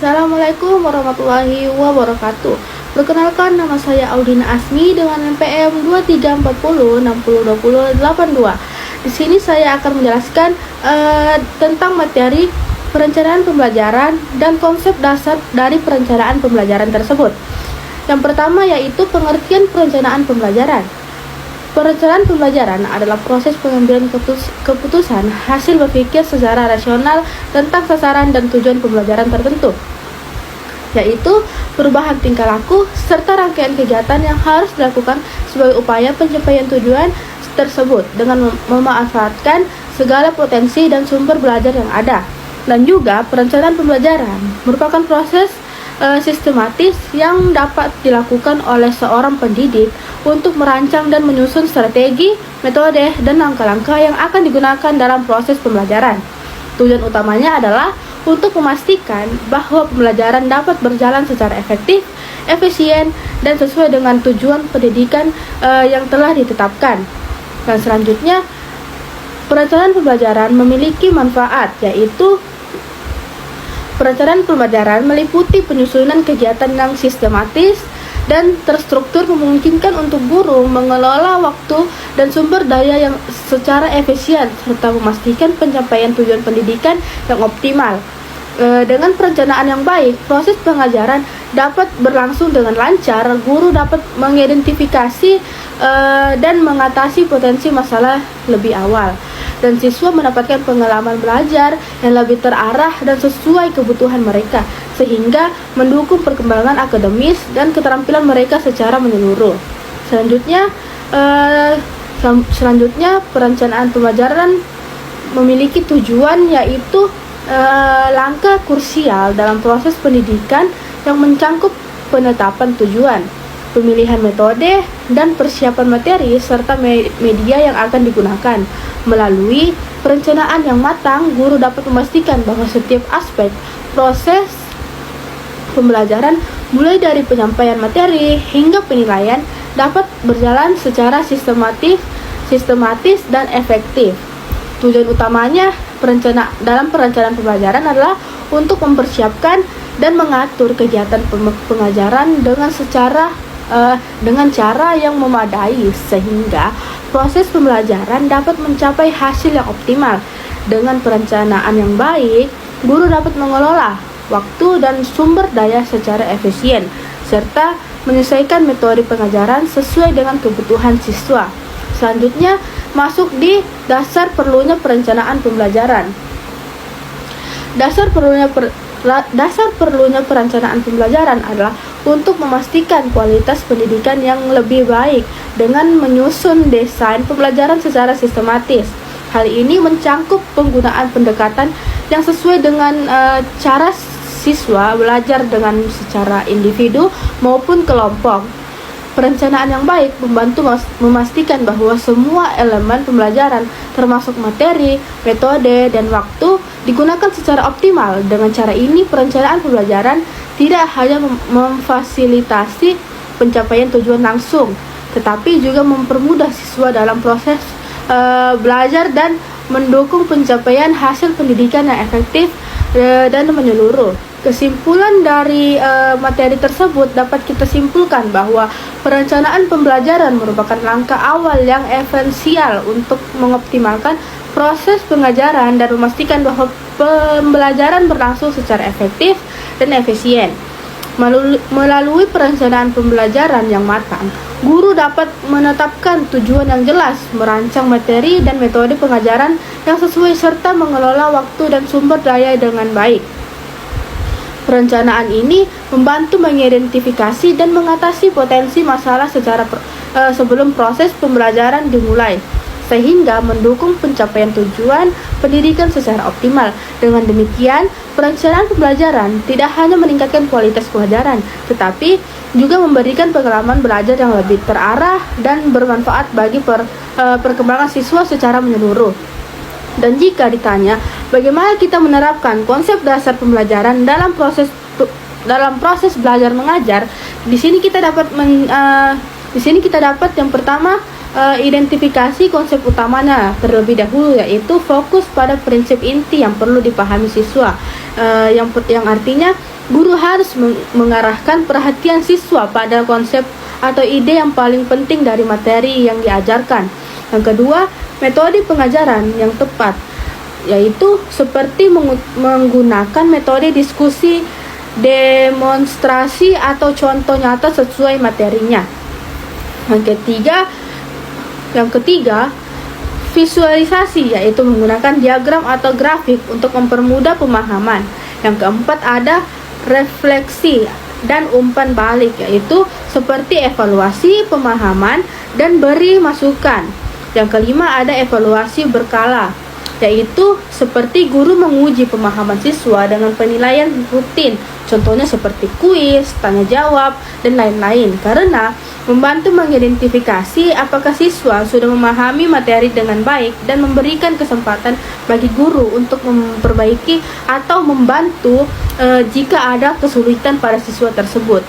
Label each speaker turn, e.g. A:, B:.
A: Assalamualaikum warahmatullahi wabarakatuh. Perkenalkan, nama saya Audina Asmi dengan NPM 2340602082. Di sini saya akan menjelaskan tentang materi perencanaan pembelajaran dan konsep dasar dari perencanaan pembelajaran tersebut. Yang pertama yaitu pengertian perencanaan pembelajaran. Perencanaan pembelajaran adalah proses pengambilan keputusan hasil berpikir secara rasional tentang sasaran dan tujuan pembelajaran tertentu, yaitu perubahan tingkah laku serta rangkaian kegiatan yang harus dilakukan sebagai upaya pencapaian tujuan tersebut dengan memanfaatkan segala potensi dan sumber belajar yang ada. Dan juga perencanaan pembelajaran merupakan proses sistematis yang dapat dilakukan oleh seorang pendidik untuk merancang dan menyusun strategi, metode, dan langkah-langkah yang akan digunakan dalam proses pembelajaran. Tujuan utamanya adalah untuk memastikan bahwa pembelajaran dapat berjalan secara efektif, efisien, dan sesuai dengan tujuan pendidikan yang telah ditetapkan. Dan selanjutnya, perencanaan pembelajaran memiliki manfaat, yaitu perencanaan pembelajaran meliputi penyusunan kegiatan yang sistematis dan terstruktur, memungkinkan untuk guru mengelola waktu dan sumber daya yang secara efisien serta memastikan pencapaian tujuan pendidikan yang optimal. Dengan perencanaan yang baik, proses pengajaran dapat berlangsung dengan lancar, guru dapat mengidentifikasi dan mengatasi potensi masalah lebih awal, dan siswa mendapatkan pengalaman belajar yang lebih terarah dan sesuai kebutuhan mereka, sehingga mendukung perkembangan akademis dan keterampilan mereka secara menyeluruh. Selanjutnya, perencanaan pembelajaran memiliki tujuan, yaitu langkah krusial dalam proses pendidikan yang mencangkup penetapan tujuan, pemilihan metode, dan persiapan materi serta media yang akan digunakan. Melalui perencanaan yang matang, guru dapat memastikan bahwa setiap aspek proses pembelajaran, mulai dari penyampaian materi hingga penilaian, dapat berjalan secara sistematis dan efektif. Tujuan utamanya dalam perencanaan pembelajaran adalah untuk mempersiapkan dan mengatur kegiatan pengajaran dengan cara yang memadai, sehingga proses pembelajaran dapat mencapai hasil yang optimal. Dengan perencanaan yang baik, guru dapat mengelola waktu dan sumber daya secara efisien, serta menyesuaikan metode pengajaran sesuai dengan kebutuhan siswa. Selanjutnya, masuk di dasar perlunya perencanaan pembelajaran. Dasar perlunya perencanaan pembelajaran adalah untuk memastikan kualitas pendidikan yang lebih baik dengan menyusun desain pembelajaran secara sistematis. Hal ini mencangkup penggunaan pendekatan yang sesuai dengan cara siswa belajar dengan secara individu maupun kelompok. Perencanaan yang baik membantu memastikan bahwa semua elemen pembelajaran, termasuk materi, metode, dan waktu, digunakan secara optimal. Dengan cara ini, perencanaan pembelajaran tidak hanya memfasilitasi pencapaian tujuan langsung, tetapi juga mempermudah siswa dalam proses belajar dan mendukung pencapaian hasil pendidikan yang efektif dan menyeluruh. Kesimpulan dari materi tersebut dapat kita simpulkan bahwa perencanaan pembelajaran merupakan langkah awal yang esensial untuk mengoptimalkan proses pengajaran dan memastikan bahwa pembelajaran berlangsung secara efektif dan efisien. Melalui perencanaan pembelajaran yang matang, guru dapat menetapkan tujuan yang jelas, merancang materi dan metode pengajaran yang sesuai, serta mengelola waktu dan sumber daya dengan baik. Perencanaan ini membantu mengidentifikasi dan mengatasi potensi masalah sebelum proses pembelajaran dimulai, sehingga mendukung pencapaian tujuan pendidikan secara optimal. Dengan demikian, perencanaan pembelajaran tidak hanya meningkatkan kualitas pelajaran, tetapi juga memberikan pengalaman belajar yang lebih terarah dan bermanfaat bagi perkembangan siswa secara menyeluruh. Dan jika ditanya bagaimana kita menerapkan konsep dasar pembelajaran dalam proses belajar mengajar, di sini kita dapat yang pertama, identifikasi konsep utamanya terlebih dahulu, yaitu fokus pada prinsip inti yang perlu dipahami siswa, yang artinya Guru harus mengarahkan perhatian siswa pada konsep atau ide yang paling penting dari materi yang diajarkan. Yang kedua, metode pengajaran yang tepat, yaitu seperti menggunakan metode diskusi, demonstrasi, atau contoh nyata sesuai materinya. Yang ketiga, visualisasi, yaitu menggunakan diagram atau grafik untuk mempermudah pemahaman. Yang keempat, ada refleksi dan umpan balik, yaitu seperti evaluasi pemahaman dan beri masukan. Yang kelima, ada evaluasi berkala, yaitu seperti guru menguji pemahaman siswa dengan penilaian rutin, contohnya seperti kuis, tanya jawab, dan lain-lain, karena membantu mengidentifikasi apakah siswa sudah memahami materi dengan baik dan memberikan kesempatan bagi guru untuk memperbaiki atau membantu jika ada kesulitan pada siswa tersebut.